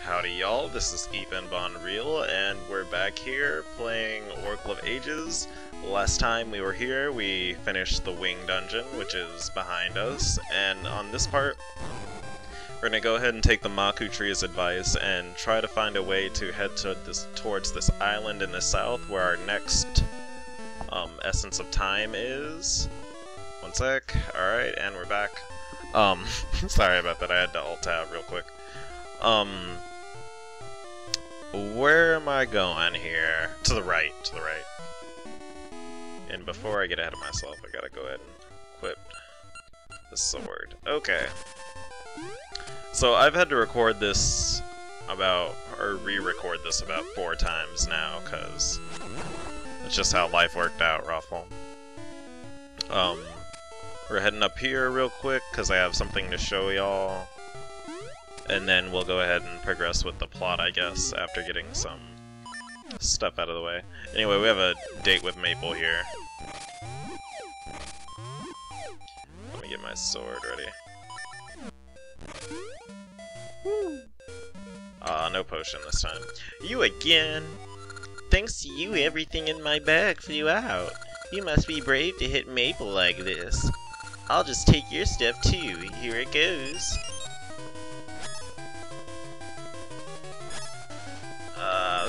Howdy y'all, this is Ethan Bonreal, and we're back here playing Oracle of Ages. Last time we were here, we finished the Wing Dungeon, which is behind us, and on this part, we're gonna go ahead and take the Maku Tree's advice and try to find a way to head towards this island in the south where our next Essence of Time is. One sec. Alright, and we're back. Sorry about that, I had to alt-tab real quick. Where am I going here? To the right, to the right. And before I get ahead of myself, I gotta go ahead and equip the sword. Okay. So I've had to record this re-record this about 4 times now, cause it's just how life worked out, Raffle. We're heading up here real quick, cause I have something to show y'all. And then we'll go ahead and progress with the plot, I guess, after getting some stuff out of the way. Anyway, we have a date with Maple here. Let me get my sword ready. No potion this time. You again! Thanks to you, everything in my bag flew out. You must be brave to hit Maple like this. I'll just take your stuff too. Here it goes.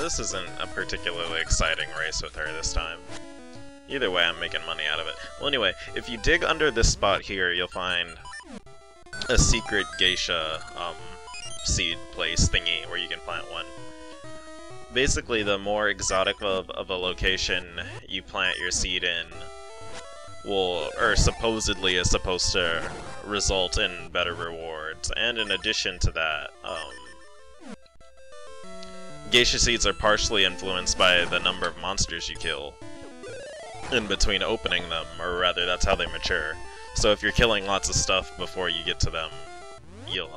This isn't a particularly exciting race with her this time. Either way, I'm making money out of it. Well, anyway, if you dig under this spot here, you'll find a secret geisha seed place thingy where you can plant one. Basically, the more exotic of a location you plant your seed in supposedly is supposed to result in better rewards. And in addition to that, geisha seeds are partially influenced by the number of monsters you kill in between opening them, or rather, that's how they mature. So if you're killing lots of stuff before you get to them, you'll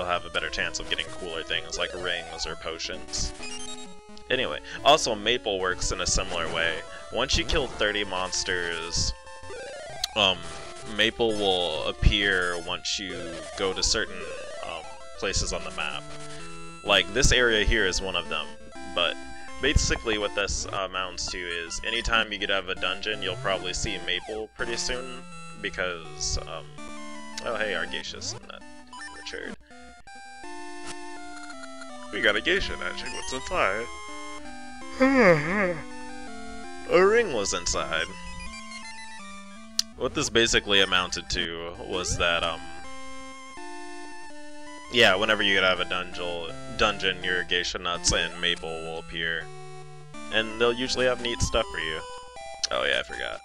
have a better chance of getting cooler things like rings or potions. Anyway, also Maple works in a similar way. Once you kill 30 monsters, Maple will appear once you go to certain places on the map. Like, this area here is one of them, but basically what this amounts to is anytime you get out of a dungeon, you'll probably see Maple pretty soon, because, oh hey, our geisha's not matured. We got a geisha magic, what's inside? A ring was inside. What this basically amounted to was that, yeah, whenever you get out of a dungeon, your geisha nuts and Maple will appear. And they'll usually have neat stuff for you. Oh yeah, I forgot.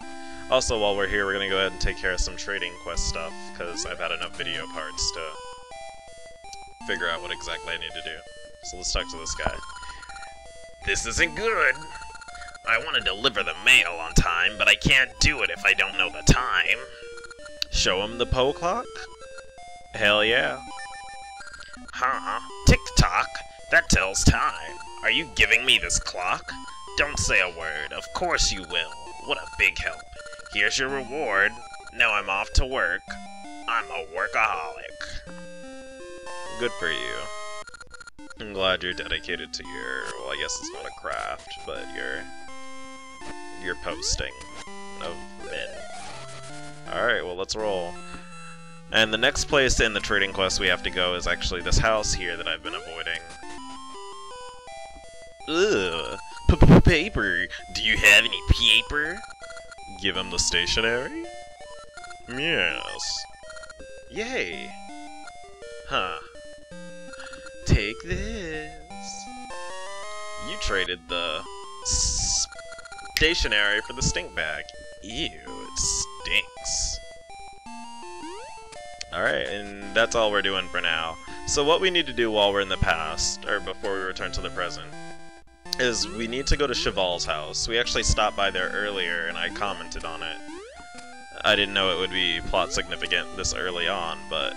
Also, while we're here, we're gonna go ahead and take care of some trading quest stuff, because I've had enough video parts to figure out what exactly I need to do. So let's talk to this guy. This isn't good! I want to deliver the mail on time, but I can't do it if I don't know the time. Show him the Poe clock? Hell yeah. Huh? Tick-tock? That tells time. Are you giving me this clock? Don't say a word. Of course you will. What a big help. Here's your reward. Now I'm off to work. I'm a workaholic. Good for you. I'm glad you're dedicated to your, well, I guess it's not a craft, but your posting of men. Alright, well, let's roll. And the next place in the trading quest we have to go is actually this house here that I've been avoiding. Ugh. Paper. Do you have any paper? Give him the stationery? Yes. Yay. Huh. Take this. You traded the stationery for the stink bag. Ew, it stinks. Alright, and that's all we're doing for now. So what we need to do while we're in the past, or before we return to the present, is we need to go to Cheval's house. We actually stopped by there earlier, and I commented on it. I didn't know it would be plot significant this early on, but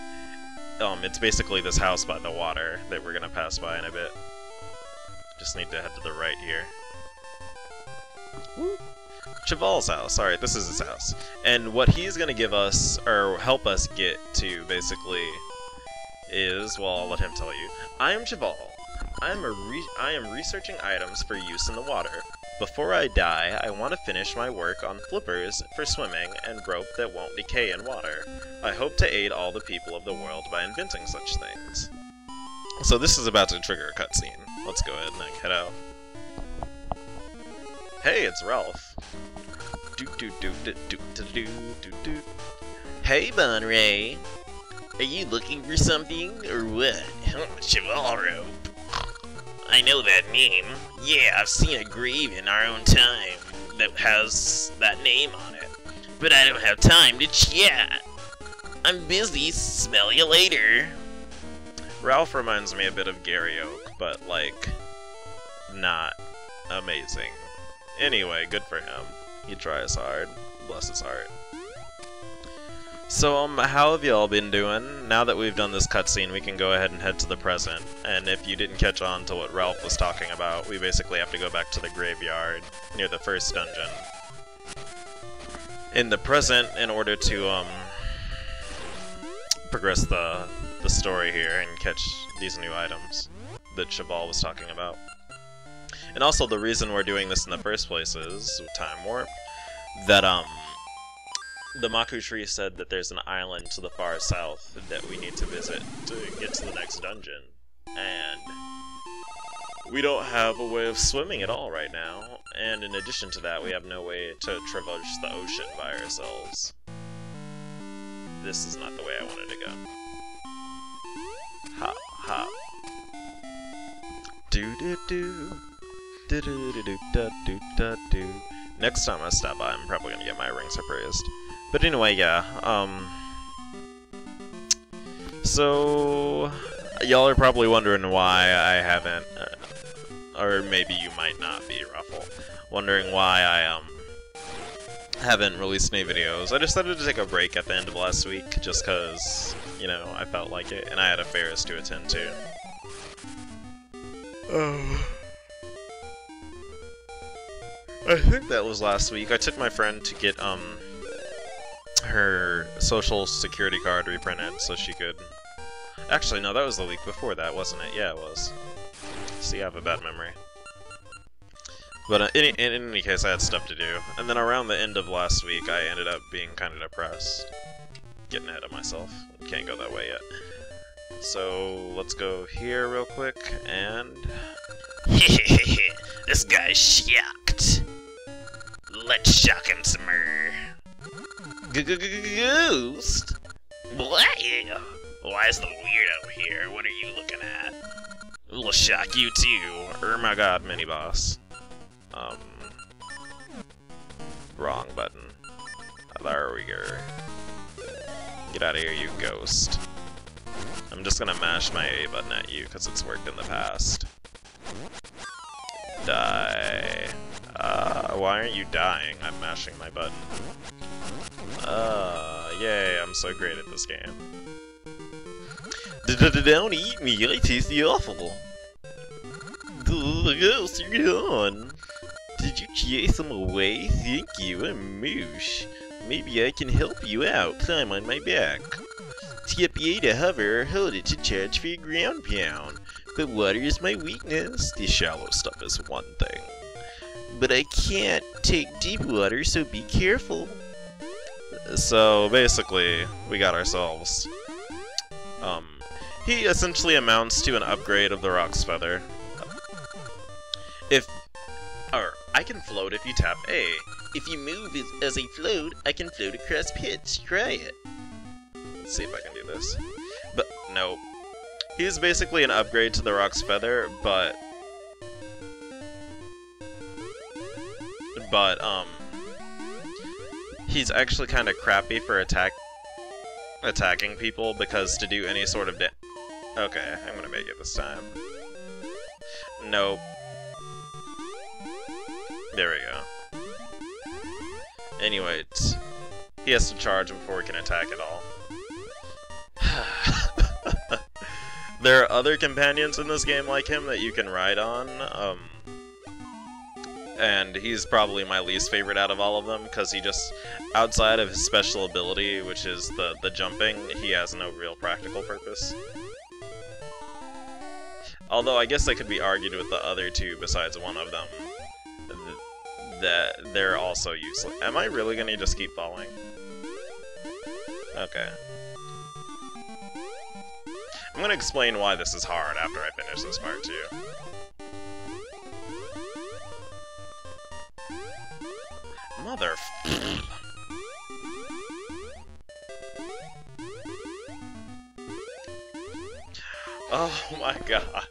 it's basically this house by the water that we're gonna pass by in a bit. Just need to head to the right here. Woo. Cheval's house. Alright, this is his house. And what he's gonna give us, or help us get to, basically, is, well, I'll let him tell you. I am Javal. I am researching items for use in the water. Before I die, I want to finish my work on flippers for swimming and rope that won't decay in water. I hope to aid all the people of the world by inventing such things. So this is about to trigger a cutscene. Let's go ahead and head out. Hey, it's Ralph. Hey, Bonreal. Are you looking for something, or what? Cheval rope. I know that name. Yeah, I've seen a grave in our own time that has that name on it. But I don't have time to chat. I'm busy. Smell you later. Ralph reminds me a bit of Gary Oak, but, like, not amazing. Anyway, good for him. He tries hard. Bless his heart. So, how have y'all been doing? Now that we've done this cutscene, we can go ahead and head to the present. And if you didn't catch on to what Ralph was talking about, we basically have to go back to the graveyard near the first dungeon. In the present, in order to, progress the story here and catch these new items that Cheval was talking about. And also, the reason we're doing this in the first place is, time warp, that, the Maku tree said that there's an island to the far south that we need to visit to get to the next dungeon. And we don't have a way of swimming at all right now. And in addition to that, we have no way to traverse the ocean by ourselves. This is not the way I wanted to go. Hop, hop. Do-do-do. Do-do-do-do-do-do-do. Next time I stop by, I'm probably gonna get my rings appraised. But anyway, yeah, so, y'all are probably wondering why I haven't, or maybe you might not be, Ruffle, wondering why I, haven't released any videos. I decided to take a break at the end of last week, just cause, you know, I felt like it, and I had affairs to attend to. I think that was last week. I took my friend to get, her social security card reprinted so she could... Actually, no, that was the week before that, wasn't it? Yeah, it was. See, I have a bad memory. But in any case, I had stuff to do. And then around the end of last week, I ended up being kind of depressed. Getting ahead of myself. Can't go that way yet. So, let's go here real quick, and... This guy's shocked. Let's shock him some more. Ghost? What? Why is the weirdo here? What are you looking at? We'll shock you too. Oh my god, mini boss. Wrong button. There we go. Get out of here, you ghost. I'm just gonna mash my A button at you because it's worked in the past. Die. Why aren't you dying? I'm mashing my button. Yay, I'm so great at this game. Don't eat me, I taste awful. The ghost, you're gone. Did you chase him away? Thank you, I'm Moosh. Maybe I can help you out. Climb on my back. Tap A to hover, or hold it to charge for your ground pound. But water is my weakness. The shallow stuff is one thing. But I can't take deep water, so be careful. So, basically, we got ourselves... he essentially amounts to an upgrade of the Rock's Feather. I can float if you tap A. If you move as a float, I can float across pits. Try it. Let's see if I can do this. But, no. He's basically an upgrade to the Rock's Feather, but, he's actually kind of crappy for attacking people, because to do any sort of okay, I'm gonna make it this time. Nope. There we go. Anyway, he has to charge before he can attack at all. There are other companions in this game like him that you can ride on, and he's probably my least favorite out of all of them, because he just, outside of his special ability, which is the jumping, he has no real practical purpose. Although I guess that could be argued with the other two besides one of them. That they're also useless. Am I really gonna just keep falling? Okay. I'm gonna explain why this is hard after I finish this part too. Mother. Oh my god.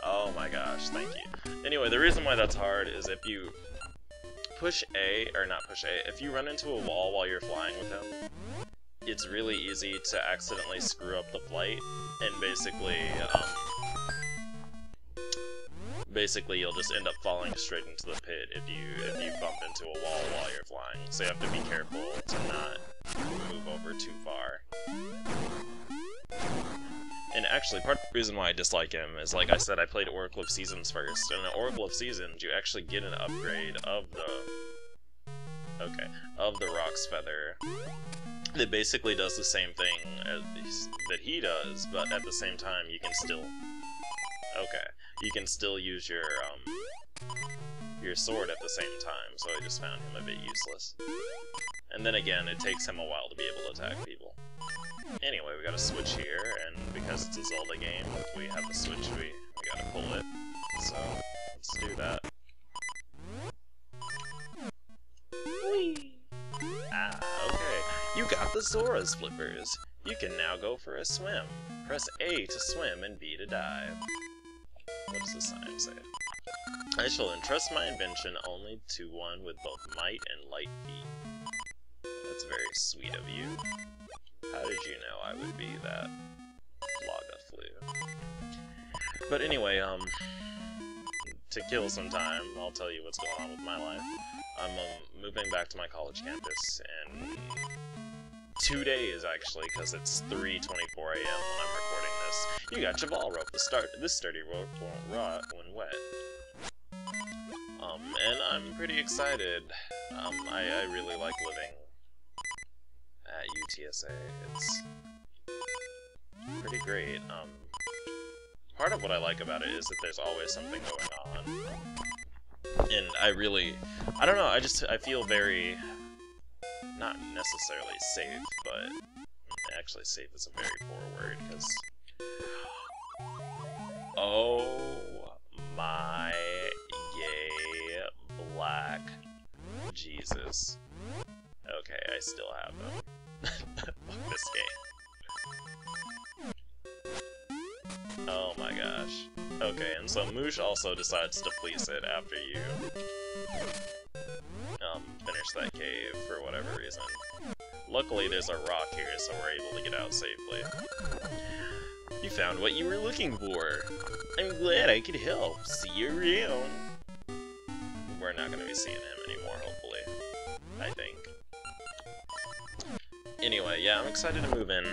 Oh my gosh, thank you. Anyway, the reason why that's hard is if you push A, or not push A, if you run into a wall while you're flying with him, it's really easy to accidentally screw up the flight, and basically you'll just end up falling straight into the pit if you bump into a wall while you're flying. So you have to be careful to not move over too far. And actually, part of the reason why I dislike him is, like I said, I played Oracle of Seasons first, and in Oracle of Seasons, you actually get an upgrade of the Rock's Feather that basically does the same thing that he does, but at the same time, you can still use your sword at the same time, so I just found him a bit useless. And then again, it takes him a while to be able to attack people. Anyway, we got a switch here, and because it's a Zelda game, we have the switch, we gotta pull it. So, let's do that. Whee! Ah, okay. You got the Zora's flippers. You can now go for a swim. Press A to swim and B to dive. What does the sign say? I shall entrust my invention only to one with both might and light feet. That's very sweet of you. How did you know I would be that Flogaflu? But anyway, to kill some time, I'll tell you what's going on with my life. I'm moving back to my college campus in 2 days, actually, because it's 3:24 a.m. when I'm recording this. You got your ball rope. This sturdy rope won't rot when wet. And I'm pretty excited. I really like living at UTSA. It's pretty great. Part of what I like about it is that there's always something going on. And I don't know, I feel very, not necessarily safe, but actually safe is a very poor word, because, oh my gay black Jesus. Okay, I still have them. Fuck this game. Oh my gosh. Okay, and so Moosh also decides to fleece it after you finish that cave for whatever reason. Luckily there's a rock here, so we're able to get out safely. You found what you were looking for. I'm glad I could help. See you around. We're not gonna be seeing him anymore, hopefully. I think. Anyway, yeah, I'm excited to move in.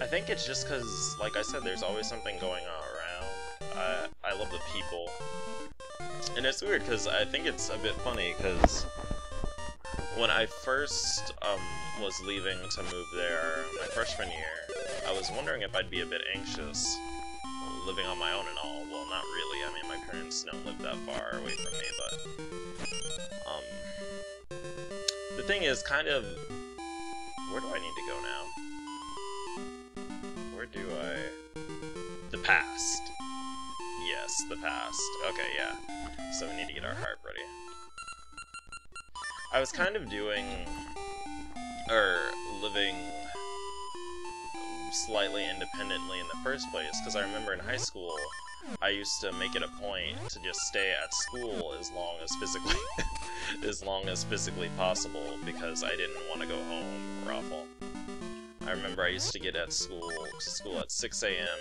I think it's just because, like I said, there's always something going on around. I love the people. And it's weird, because I think it's a bit funny, because when I first was leaving to move there my freshman year, I was wondering if I'd be a bit anxious living on my own and all. Well, not really. I mean, my parents don't live that far away from me, but the thing is, kind of, where do I need to go now? Where do I... The past. Yes, the past. Okay, yeah. So we need to get our harp ready. I was kind of doing, or living slightly independently in the first place, because I remember in high school, I used to make it a point to just stay at school as long as physically possible, because I didn't want to go home or awful. I remember I used to get to school at 6 a.m.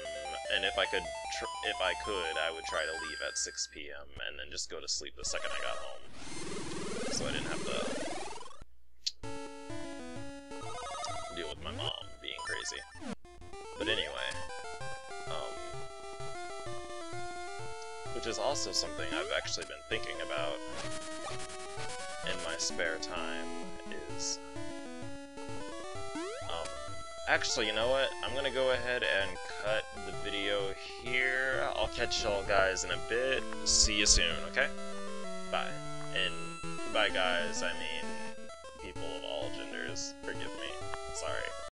and if I could, I would try to leave at 6 p.m. and then just go to sleep the second I got home, so I didn't have to deal with my mom being crazy. But anyway, which is also something I've actually been thinking about in my spare time is... actually, you know what? I'm gonna go ahead and cut the video here. I'll catch y'all guys in a bit. See you soon, okay? Bye. And by guys, I mean people of all genders. Forgive me. Sorry.